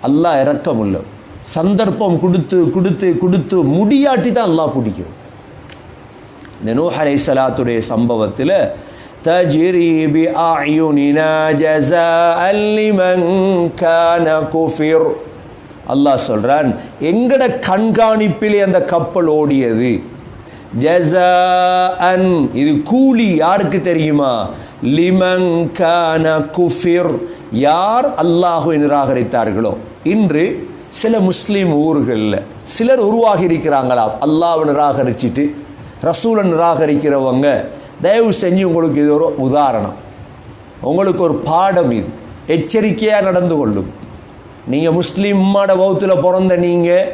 அல்லாஹ் இரக்கமுள்ள. சந்தர்ப்பம் கொடுத்து கொடுத்து கொடுத்து முடியாட்டி தான் அல்லாஹ் பிடிக்கும். இந்த நூஹ் அலைஹிஸ்ஸலாத்துடைய சம்பவத்தில் தஜ்ரி பி அயுனினா ஜஸாஅன் லிமன் கான குஃபிர், அல்லாஹ் சொல்றான் எங்கட கண்காணிப்பிலே அந்த கப்பல் ஓடியது. ஜஸாஅன், இது கூலி யாருக்கு தெரியுமா? லிமன் கான குஃபிர், யார் அல்லாஹ்வை நிராகரித்தார்களோ. இன்று சில முஸ்லீம் ஊர்களில் சிலர் உருவாகி இருக்கிறாங்களா, அல்லாஹ்வை நிராகரிச்சுட்டு ரசூலை நிராகரிக்கிறவங்க. தயவு செஞ்சு உங்களுக்கு இது ஒரு உதாரணம், உங்களுக்கு ஒரு பாடம், இது எச்சரிக்கையாக நடந்து கொள்ளும். நீங்கள் முஸ்லீம் உம்மாட வௌத்தில் பிறந்த நீங்கள்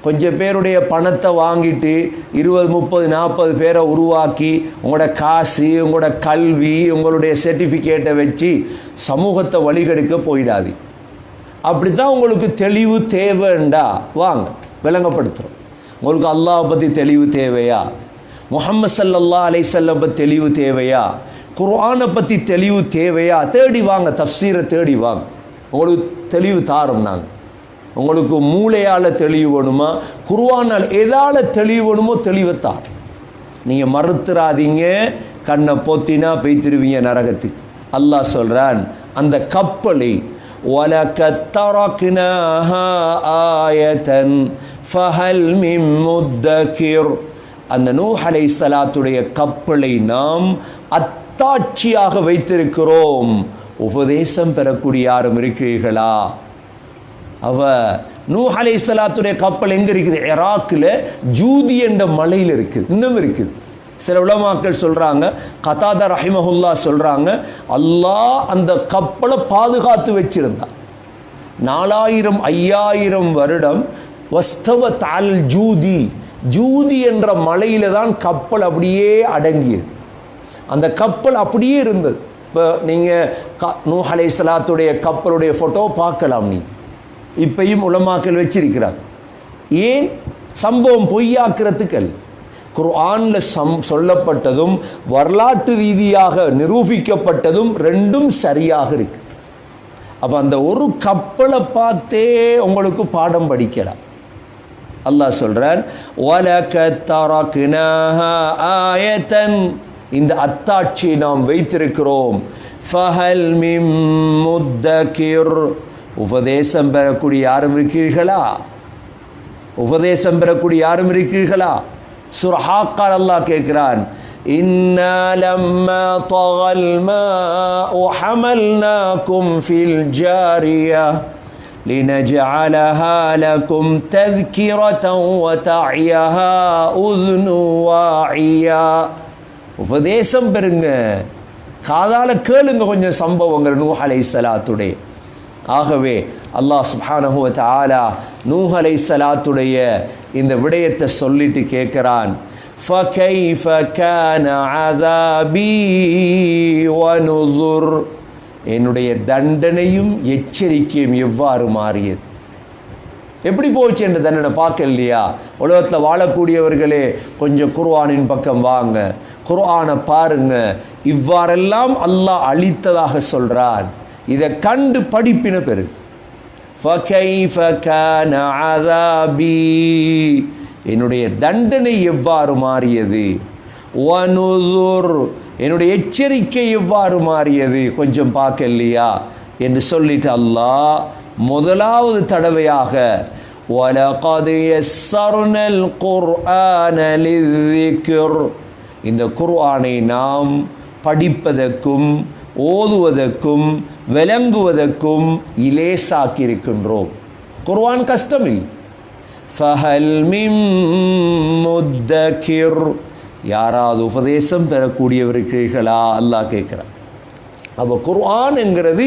கொஞ்சம் பேருடைய பணத்தை வாங்கிட்டு 20, 30, 40 பேரை உருவாக்கி உங்களோட காசு, உங்களோட கல்வி, உங்களுடைய சர்டிஃபிகேட்டை வச்சு சமூகத்தை வழிகெடுக்க போயிடாது. அப்படி தான் உங்களுக்கு தெளிவு தேவைண்டா வாங்க விளங்கப்படுத்துகிறோம். உங்களுக்கு அல்லாஹ் பற்றி தெளிவு தேவையா, முஹம்மது ஸல்லல்லாஹு அலைஹி வஸல்லம் பற்றி தெளிவு தேவையா, குர்ஆனை பற்றி தெளிவு தேவையா, தேடி வாங்க, தஃப்சீரை தேடி வாங்க, உங்களுக்கு தெளிவு தாரோம். நாங்கள் உங்களுக்கு மூளையால் தெளிவு வேணுமா, குர்ஆனால் எதால் தெளிவு வேணுமோ தெளிவைத்தார். நீங்கள் மறுத்துறாதீங்க, கண்ணை பொத்தினா பெய்திருவீங்க நரகத்துக்கு. அல்லாஹ் சொல்கிறான் அந்த கப்பலை வலகத் தரக்னாஹா ஆயதன் ஃபஹல் மின் முத்தகிர், அந்த நூஹ் அலைஹிஸ்ஸலாத்துடைய கப்பலை நாம் அத்தாட்சியாக வைத்திருக்கிறோம், உபதேசம் பெறக்கூடிய யாரும் இருக்கிறீர்களா? நூஹ் அலைஹிஸ்ஸலாத்துடைய கப்பல் எங்கே இருக்குது? இராக்கில் ஜூதி என்ற மலையில் இருக்குது, இன்னும் இருக்குது. சில உலமாக்கள் சொல்கிறாங்க, கதாதா ரஹிமஹுல்லா சொல்கிறாங்க, அல்லாஹ் அந்த கப்பலை பாதுகாத்து வச்சிருந்தான் 4000 5000 வருடம். வஸ்தவத் அல் ஜூதி, ஜூதி என்ற மலையில் தான் கப்பல் அப்படியே அடங்கியது. அந்த கப்பல் அப்படியே இருந்தது. இப்போ நீங்கள் நூஹ் அலைஹிஸ்ஸலாத்துடைய கப்பலுடைய ஃபோட்டோ பார்க்கலாம். நீங்கள் இப்பையும் உலமாக்கள் வச்சிருக்கிறார். ஏன்? சம்பவம் பொய்யாக்கிறதுக்கு அல்ல, குர்ஆனில் சொல்லப்பட்டதும் வரலாற்று ரீதியாக நிரூபிக்கப்பட்டதும் ரெண்டும் சரியாக இருக்கு. அப்போ அந்த ஒரு கப்பலை பார்த்தே உங்களுக்கு பாடம் படிக்கலாம். அல்லாஹ் சொல்றான் வலகத் தரக்னாஹா ஆயதன், இந்த அத்தாட்சியை நாம் வைத்திருக்கிறோம். ஃபஹல் மின் முத்தகிர், உபதேசம் பெறக்கூடிய யாரும் இருக்கிறீர்களா? உபதேசம் பெறக்கூடிய யாரும் இருக்கிறீர்களா? சுர்ஹாக்கால் அல்லாஹ் கேட்கிறான், இன்னா லம்மா தகல் மாஉ ஹமல்னாக்கும் ஃபில் ஜாரியா லினஜஅலஹா லகும் தذ்கிரதன் வதஅயஹா உذ்னு வாஇயா. உபதேசம் பெறுங்க, காதால கேளுங்க கொஞ்சம் சம்பவங்கள் நூஹ் அலைஹிஸ்ஸலாத்துடைய. ஆகவே அல்லாஹ் சுப்ஹானஹு வ தஆலா நூஹ் அலைஹிஸ்ஸலாத்துடைய இந்த விடயத்தை சொல்லிட்டு கேட்கிறான், ஃபகைஃப கான அஸாபி வ நுஸுர், என்னுடைய தண்டனையும் எச்சரிக்கையும் எவ்வாறு மாறியது. எப்படி போச்சு என்ற தண்டனை பார்க்க இல்லையா? உலகத்தில் வாழக்கூடியவர்களே கொஞ்சம் குர்ஆனின் பக்கம் வாங்க, குர்ஆனை பாருங்க. இவ்வாறெல்லாம் அல்லாஹ் அளித்ததாக சொல்றான். இதை கண்டு படிப்பின பெரு. ஃபகைஃப கான அஸாபி, என்னுடைய தண்டனை எவ்வாறு மாறியது. வ நுஸுர், என்னுடைய எச்சரிக்கை எவ்வாறு மாறியது கொஞ்சம் பார்க்க இல்லையா என்று சொல்லிட்டு அல்லாஹ் முதலாவது தடவையாக வலகத் யஸ்ஸர்னல் குர்ஆன லிذ்கிர், இந்த குர்ஆனை நாம் படிப்பதற்கும் ஓதுவதற்கும் விளங்குவதற்கும் இலேசாக்கி இருக்கின்றோம். குர்ஆன் கஷ்டம் இல்லை. ஃபஹல் மின் முத்தகிர், யாராவது உபதேசம் பெறக்கூடியவர்களா அல்லாஹ் கேட்கிறான். அப்போ குர்ஆன் என்கிறது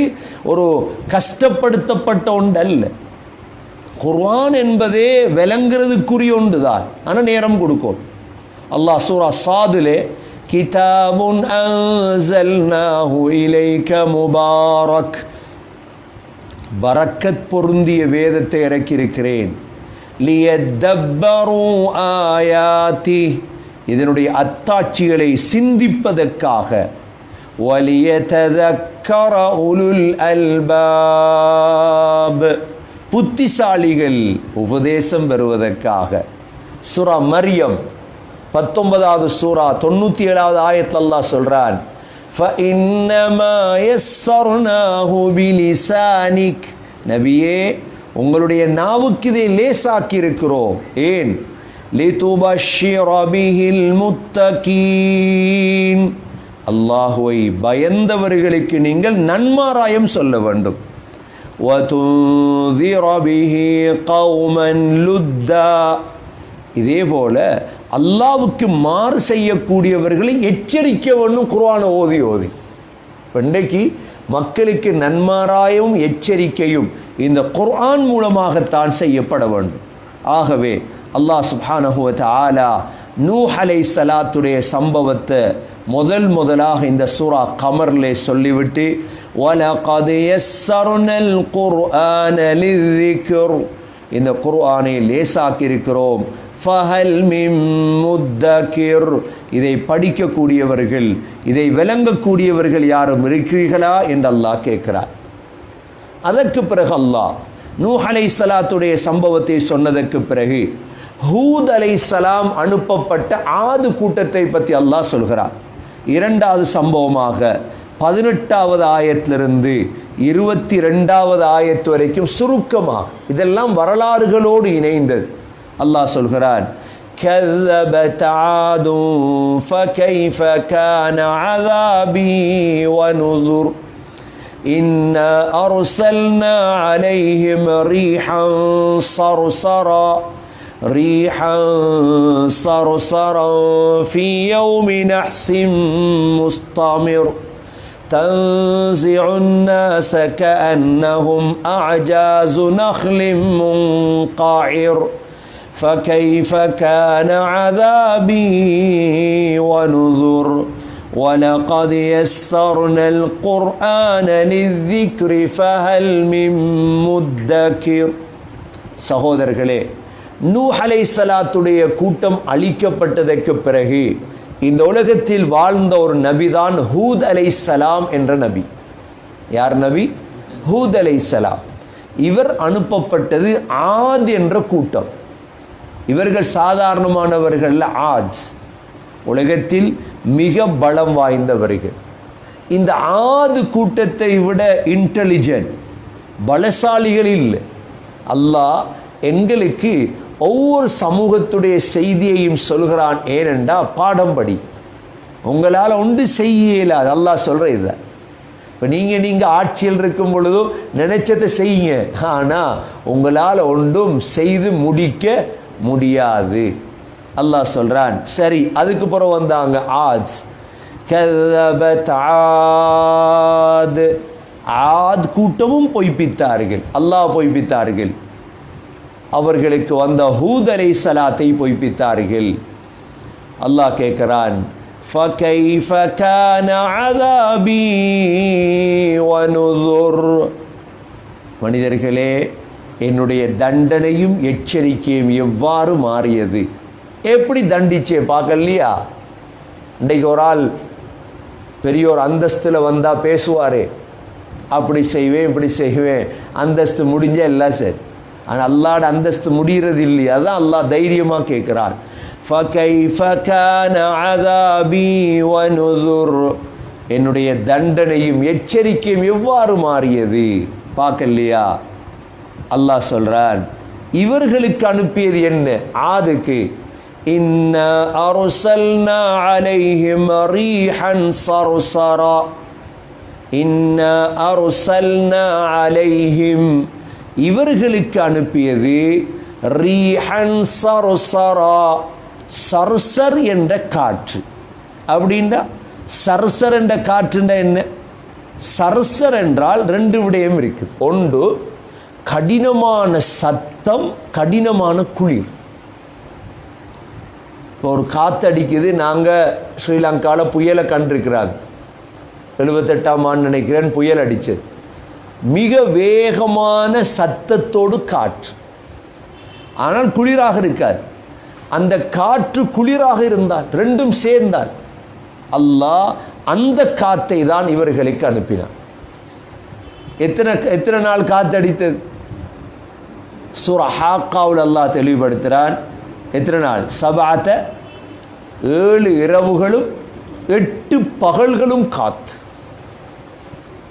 ஒரு கஷ்டப்படுத்தப்பட்ட ஒன்று அல்ல. குர்ஆன் என்பதே விளங்குறதுக்குரிய ஒன்று தான், ஆனால் நேரம் கொடுக்கும். அல்லாஹ் சூரா சாதுலே கிதாபுன் அன்ஸல்னாஹு இலைக முபாரக், பரக்கத் பொருந்திய வேதத்தை இறக்கியிருக்கிறேன். லியத்தப்பரு ஆயாத்தி, இதனுடைய அத்தாட்சிகளை சிந்திப்பதற்காக. வலியதக்கர உலுல் அல்பாப், புத்திசாலிகள் உபதேசம் பெறுவதற்காக. சூரா மரியம் 19வது சூரா 97வது ஆயத்தில் அல்லாஹ் சொல்றான், فَإِنَّمَا يَسَّرْنَاهُ بِلِسَانِكَ, நபியே உங்களுடைய நாவுக்கு இதை லேசாக்கி இருக்கிறோம். ஏன்? لِتُبَشِّرَ بِهِ الْمُتَّقِينَ, அல்லாஹ்வை பயந்தவர்களுக்கு நீங்கள் நன்மாராயம் சொல்ல வேண்டும். وَتُنذِرَ بِهِ قَوْمًا لُدًّا, இதே போல அல்லாஹ்வுக்கு மாறு செய்யக்கூடியவர்களை எச்சரிக்க வேண்டும். குர்ஆனை ஓதி ஓதி இன்றைக்கு மக்களுக்கு நன்மாராயமும் எச்சரிக்கையும் இந்த குர்ஆன் மூலமாகத்தான் செய்யப்பட வேண்டும். ஆகவே அல்லாஹ் சுப்ஹானஹு வ தஆலா நூஹ் அலைஹிஸ்ஸலாத்துடைய சம்பவத்தை முதலாக இந்த சூரா கமர்லே சொல்லிவிட்டு, وَلَقَدْ يَسَّرْنَا الْقُرْآنَ لِلذِّكْرِ, இந்த குர்ஆனை லேசாக்கி இருக்கிறோம். ஃபஹல் மின் முத்தகிர், இதை படிக்கக்கூடியவர்கள், இதை விளங்கக்கூடியவர்கள் யாரும் இருக்கிறீர்களா என்று அல்லாஹ் கேட்கிறார். அதற்கு பிறகு அல்லாஹ் நூஹ் அலைஹிஸ்ஸலாத்துடைய சம்பவத்தை சொன்னதற்கு பிறகு ஹூத் அலைஹிஸ்ஸலாம் அனுப்பப்பட்ட ஆது கூட்டத்தை பற்றி அல்லாஹ் சொல்கிறார். இரண்டாவது சம்பவமாக 18வது ஆயத்திலிருந்து 22வது ஆயத்து வரைக்கும் சுருக்கமாக, இதெல்லாம் வரலாறுகளோடு இணைந்தது. அல்லாஹ் சொல்கிறான், كذبت عاد فكيف كان عذابي ونذر إنا أرسلنا عليهم ريحا صرصرا في يوم نحس مستمر تنزع الناس كأنهم أعجاز نخل منقعر فكيف كان عذابي ونذر وَلَقَدْ يَسَّرْنَا الْقُرْآنَ لِلذِّكْرِ فَهَلْ مِن مُّدَّكِرٍ. சகோதரர்களே, நூஹ் அலைஹிஸ்ஸலாத்துடைய கூட்டம் அழிக்கப்பட்டதற்கு பிறகு இந்த உலகத்தில் வாழ்ந்த ஒரு நபிதான் ஹூத் அலைஹிஸ்ஸலாம் என்ற நபி. யார் நபி? ஹூத் அலைஹிஸ்ஸலாம். இவர் அனுப்பப்பட்டது ஆத் என்ற கூட்டம். இவர்கள் சாதாரணமானவர்கள் ஆத், உலகத்தில் மிக பலம் வாய்ந்தவர்கள். இந்த ஆது கூட்டத்தை விட இன்டெலிஜென்ட் பலசாலிகள் இல்லை. அல்லாஹ் எங்களுக்கு ஒவ்வொரு சமூகத்துடைய செய்தியையும் சொல்கிறான். ஏனென்றா பாடம் படி, உங்களால் ஒன்று செய்ய இயலாது. அல்லாஹ் சொல்கிற இதை இப்போ நீங்கள் ஆட்சியில் இருக்கும் பொழுதும் நினைச்சதை செய்யுங்க, ஆனால் உங்களால் ஒன்றும் செய்து முடிக்க முடியாது. அல்லாஹ் சொல்கிறான். சரி, அதுக்கு பிறகு வந்தாங்க ஆத். கذبت عاد, ஆத் கூட்டமும் பொய்ப்பித்தார்கள், அல்லாஹ் பொய்ப்பித்தார்கள். அவர்களுக்கு வந்த ஹூத் அலைஹிஸ்ஸலாத்தை பொய்ப்பித்தார்கள். அல்லாஹ் கேட்கிறான், فَكَيْفَ كَانَ عَذَابِي وَنُذُرْ, மனிதர்களே என்னுடைய தண்டனையும் எச்சரிக்கையும் எவ்வாறு மாறியது, எப்படி தண்டிச்சே பார்க்கலையா? இன்றைக்கு ஒரு ஆள் பெரிய ஒரு அந்தஸ்தில் வந்தால் பேசுவார், அப்படி செய்வேன் இப்படி செய்வேன், அந்தஸ்து முடிஞ்ச எல்லாம் சரி. ஆனால் அல்லாட அந்தஸ்து முடிகிறது இல்லையா? அதான் அல்லாஹ் தைரியமாக கேட்குறான். فَكَيْفَ كَانَ عَذَابِي وَنُذُرْ, என்னுடைய தண்டனையும் எச்சரிக்கையும் எவ்வாறு மாறியது பார்க்கலையா? அல்லாஹ் சொல்கிறான், இவர்களுக்கு அனுப்பியது என்ன? ஆதுக்கு இன்னா அர்சல்னா அலைஹிம் ரீஹன் சர்சரா, இன்னா அர்சல்னா அலைஹிம், இவர்களுக்கு அனுப்பியது ரீஹன் சர்சரா, சர்சர் என்ற காற்று. அப்படின்னா சர்சர் என்ற காற்றுன்னா என்ன? சர்சர் என்றால் ரெண்டு விடயம் இருக்குது. ஒன்று கடினமான சத்தம், கடினமான குளிர். இப்போ ஒரு காற்றடிக்குது. நாங்கள் ஸ்ரீலங்காவில் புயலை கண்டிருக்கிறாங்க. 78ஆம் ஆண்டு நினைக்கிறேன் புயல் அடித்தது. மிக வேகமான சத்தத்தோடு காற்று, ஆனால் குளிராக இருக்காது. அந்த காற்று குளிராக இருந்தால், ரெண்டும் சேர்ந்தால், அல்லாஹ் அந்த காற்றை தான் இவர்களுக்கு அனுப்பினார். எத்தனை நாள் காற்றடித்தது? சூரா ஹாக்காவில் அல்லாஹ் தெளிவுபடுத்துகிறான். எத்தனை நாள்? சபாத்த 7 இரவுகளும் 8 பகல்களும் காத்து.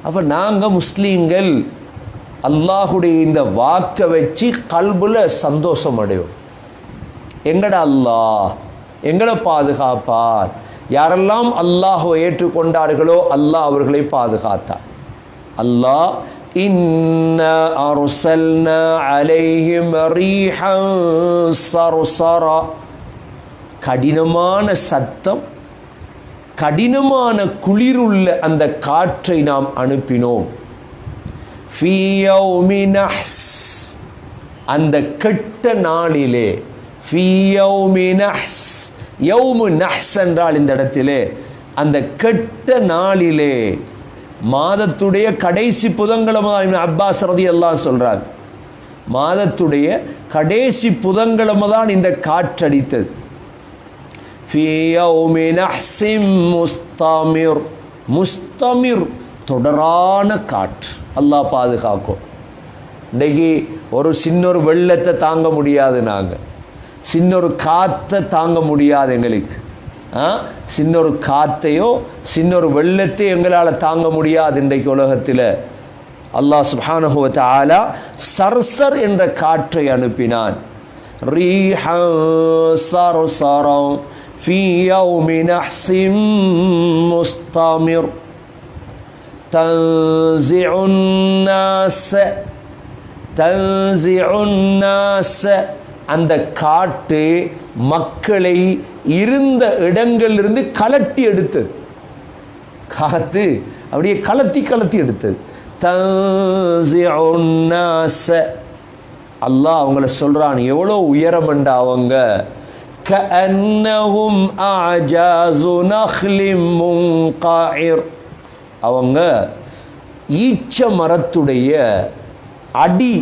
அப்போ நாங்கள் முஸ்லீம்கள் அல்லாஹுடைய இந்த வாக்கை வச்சு கல்புல சந்தோஷம் அடையும். எங்கட அல்லாஹ் எங்களை பாதுகாப்பார். யாரெல்லாம் அல்லாஹ்வை ஏற்றுக்கொண்டார்களோ அல்லாஹ் அவர்களை பாதுகாத்தார். அல்லாஹ் இன்னா அர்சல்னா அலைஹிம் ரீஹன் சர்சரா, கடினமான சத்தம், கடினமான குளிருள்ள அந்த காற்றை நாம் அனுப்பினோம். ஃபீ யௌமி நஹ்ஸ், அந்த கெட்ட நாளிலே. ஃபீ யௌமி நஹ்ஸ், யௌமு நஹ்ஸ் என்றால் இந்த இடத்திலே அந்த கெட்ட நாளிலே, மாதத்துடைய கடைசி புதன்கிழமை. அப்பாஸ் ரலியல்லாஹு சொல்றார், மாதத்துடைய கடைசி புதன்கிழமை தான் இந்த காற்றடித்தது. ஃபீ யௌமி நஹ்ஸின் முஸ்தமிர், முஸ்தமிர் தொடரான காற்று. அல்லாஹ் பாதுகாக்கும். இன்றைக்கு ஒரு சின்னொரு வெள்ளத்தை தாங்க முடியாது, நாங்கள் சின்னொரு காற்றை தாங்க முடியாது எங்களுக்கு. சின்னொரு காற்றையோ சின்னொரு வெள்ளத்தையோ எங்களால் தாங்க முடியாது. இன்றைக்கு உலகத்தில் அல்லாஹ் சுப்ஹானஹு வ தஆலா சர்சர் என்ற காற்றை அனுப்பினான். ரீஹன் சர்சரா ஃபீ யௌமி நஹ்ஸின் முஸ்தமிர் தன்ஸிஉன் நாஸ, தன்ஸிஉன் நாஸ, அந்த காற்று மக்களை இருந்த இடங்களிலிருந்து கலட்டி எடுத்தது. காத்து அப்படியே கலத்தி கலத்தி எடுத்தது. தன்ஸிஉன் நாஸ, அல்லாஹ் அவங்கள சொல்றான் எவ்வளோ உயரமண்டா அவங்க. கஅன்னஹும் அஜாஸு நஹ்லின் முன்காயிர், அவங்க ஈச்ச மரத்துடைய அடி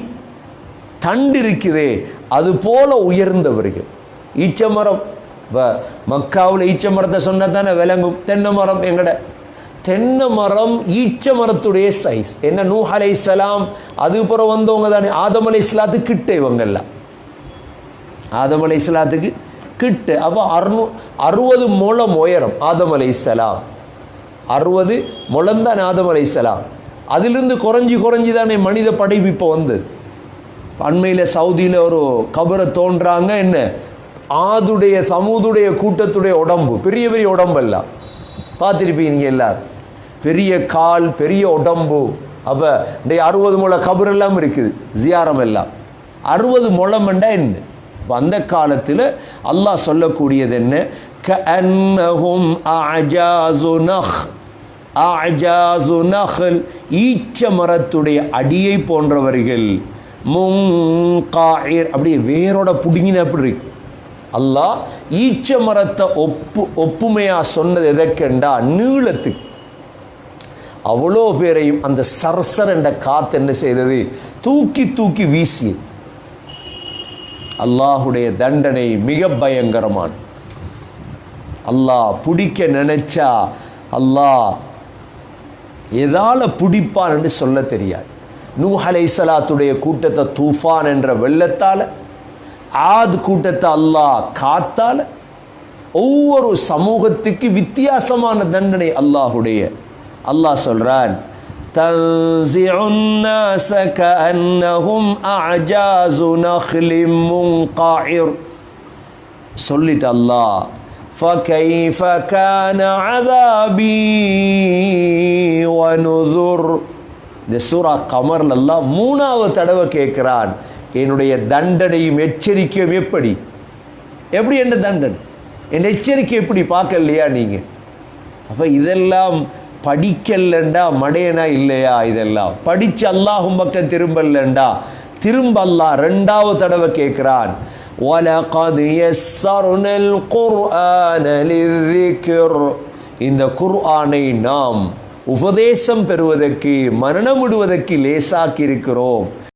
தண்டு இருக்குதே அது போல உயர்ந்தவர்கள். ஈச்ச மரம், மக்காவில் ஈச்ச மரத்தை சொன்னா தானே விளங்கும். தென்னை மரம், எங்கட தென்னை மரம் ஈச்ச மரத்துடைய சைஸ் என்ன. நூஹ் அலைஹிஸ்ஸலாம் அதுக்கப்புறம் வந்தவங்க தானே ஆதம் அலைஹிஸ்ஸலாத்துக்கு கிட்ட, இவங்கெல்லாம் ஆதம் அலைஹிஸ்ஸலாத்துக்கு கிட்ட. அப்போ 60 முழம் உயரம் ஆதம் அலைஹிஸ்ஸலாம். 60 முழந்தான் ஆதம் அலைஹிஸ்ஸலாம். அதிலிருந்து குறைஞ்சி தானே மனித படைப்பு இப்போ வந்தது. அண்மையில் சவுதியில் ஒரு கபரை தோன்றாங்க. என்ன, ஆதுடைய சமூதுடைய கூட்டத்துடைய உடம்பு, பெரிய பெரிய உடம்பெல்லாம் பார்த்துருப்பீங்க நீங்கள் எல்லாரும். பெரிய கால், பெரிய உடம்பு. அப்போ இந்த 60 முழ கபரெல்லாம் இருக்குது, ஜியாரம் எல்லாம். 60 முழம்ண்டா என்ன? அந்த காலத்தில் அல்லாஹ் சொல்லக்கூடியது என்ன? கஅன்னஹும் அஜாஸு நஹ், அஜாஸு நஹ்ல், ஈச்ச மரத்துடைய அடியை போன்றவர்கள். முன்காயிர், அப்படியே வேரோட புடுங்கின அப்படி இருக்கு. அல்லாஹ் ஈச்ச மரத்தை ஒப்புமையா சொன்னது எதற்கெண்டா நீளத்துக்கு. அவ்வளோ பேரையும் அந்த சர்சர் என்ற காத்து என்ன செய்தது? தூக்கி தூக்கி வீசியது. அல்லாஹுடைய தண்டனை மிக பயங்கரமான. அல்லாஹ் பிடிக்க நினைச்சா அல்லாஹ் எதால பிடிப்பான் என்று சொல்ல தெரியாது. நூஹ் அலைஹிஸ்ஸலாத்துடைய கூட்டத்தை தூஃபான் என்ற வெள்ளத்தால், ஆத் கூட்டத்தை அல்லாஹ் காத்தால, ஒவ்வொரு சமூகத்துக்கு வித்தியாசமான தண்டனை அல்லாஹுடைய. அல்லாஹ் சொல்றான், தன்ஸிஉன் நாஸ கஅன்னஹும் அஜாஸு நஹ்லின் முன்காயிர். சொல்லிட்டு அல்லாஹ் ஃபகைஃப கான அஸாபி வ நுதுர். இந்த சூரா கமர்ல அல்லாஹ் 3வது தடவை கேட்கிறான், என்னுடைய தண்டனையும் எச்சரிக்கையும் எப்படி எப்படி என்ற தண்டனை, என் எச்சரிக்கை எப்படி பார்க்கலையா நீங்க? அப்போ இதெல்லாம் படிக்கலண்டா மடையனா இல்லையா? இதெல்லாம் படிச்சு அல்லாஹும் பக்கம் திரும்பலண்டா திரும்ப அல்லாஹ் 2வது தடவை கேட்கிறான், வலகத் யஸ்ஸர்னல் குர்ஆன லிذிக்ர். இந்த குர்ஆனை நாம் உபதேசம் பெறுவதற்கு, மரணமிடுவதற்கு லேசாக்கி இருக்கிறோம்.